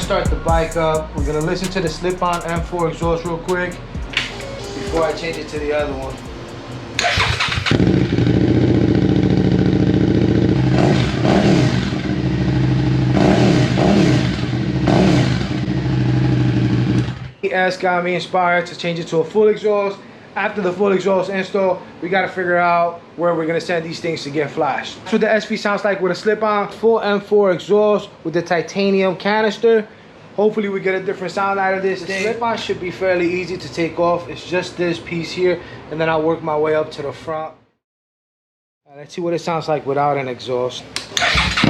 start the bike up. We're gonna listen to the slip-on M4 exhaust real quick before I change it to the other one. ES got me inspired to change it to a full exhaust. After the full exhaust install, we got to figure out where we're going to send these things to get flashed. That's what the SV sounds like with a slip-on. Full M4 exhaust with the titanium canister. Hopefully we get a different sound out of this thing. The slip-on should be fairly easy to take off. It's just this piece here, and then I'll work my way up to the front. Let's see what it sounds like without an exhaust. Let's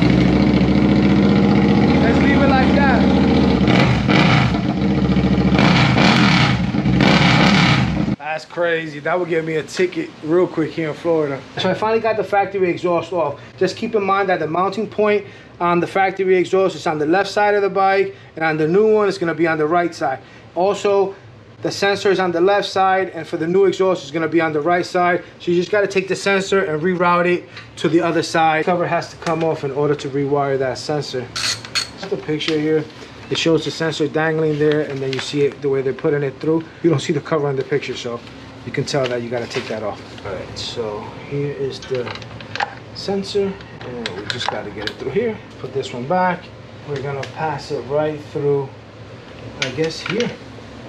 leave it like that. That's crazy. That would get me a ticket real quick here in Florida. So I finally got the factory exhaust off. Just keep in mind that the mounting point on the factory exhaust is on the left side of the bike, and on the new one it's going to be on the right side. Also, the sensor is on the left side, and for the new exhaust it's going to be on the right side. So you just got to take the sensor and reroute it to the other side. The cover has to come off in order to rewire that sensor. That's the picture here. It shows the sensor dangling there, and then you see it the way they're putting it through. You don't see the cover on the picture, so you can tell that you got to take that off. All right, so here is the sensor, and we just got to get it through here. Put this one back. We're gonna pass it right through, I guess, here.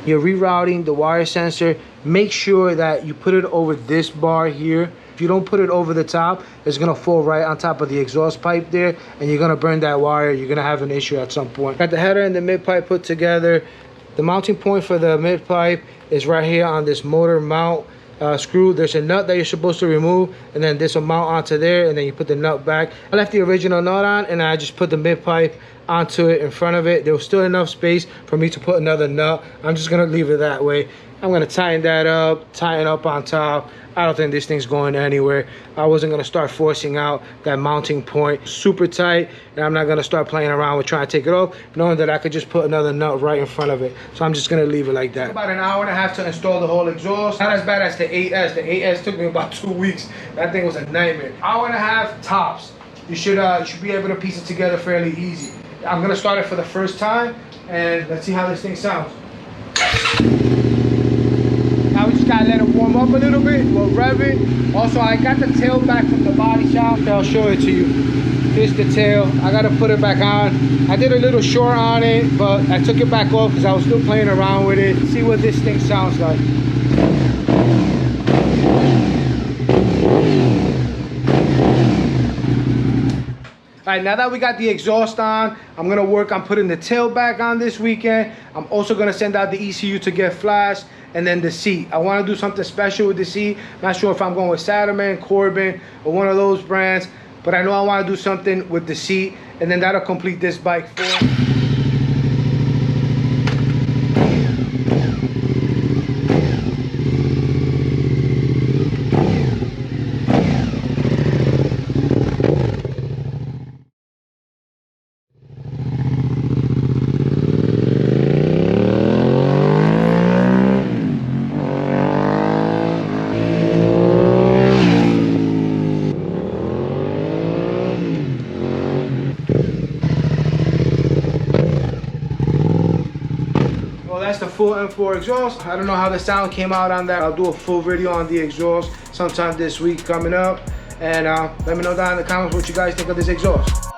You're rerouting the wire sensor. Make sure that you put it over this bar here. If you don't put it over the top, it's gonna fall right on top of the exhaust pipe there, and you're gonna burn that wire. You're gonna have an issue at some point. Got the header and the mid pipe put together. The mounting point for the mid pipe is right here on this motor mount screw. There's a nut that you're supposed to remove, and then this will mount onto there, and then you put the nut back. I left the original nut on, and I just put the mid pipe onto it in front of it. There was still enough space for me to put another nut. I'm just gonna leave it that way. I'm gonna tighten that up, tighten up on top. I don't think this thing's going anywhere. I wasn't gonna start forcing out that mounting point super tight, and I'm not gonna start playing around with trying to take it off, knowing that I could just put another nut right in front of it. So I'm just gonna leave it like that. About an hour and a half to install the whole exhaust. Not as bad as the 8S. The 8S took me about 2 weeks. That thing was a nightmare. Hour and a half tops. You should be able to piece it together fairly easy. I'm gonna start it for the first time, and let's see how this thing sounds. Now we just gotta let it warm up a little bit. We'll rev it. Also, I got the tail back from the body shop. I'll show it to you. Here's the tail. I gotta put it back on. I did a little short on it, but I took it back off because I was still playing around with it. See what this thing sounds like. All right, now that we got the exhaust on, I'm gonna work on putting the tail back on this weekend. I'm also gonna send out the ECU to get flashed, and then the seat. I wanna do something special with the seat. Not sure if I'm going with Satterman, Corbin, or one of those brands, but I know I wanna do something with the seat, and then that'll complete this bike for me. That's the full M4 exhaust. I don't know how the sound came out on that. I'll do a full video on the exhaust sometime this week coming up. And let me know down in the comments what you guys think of this exhaust.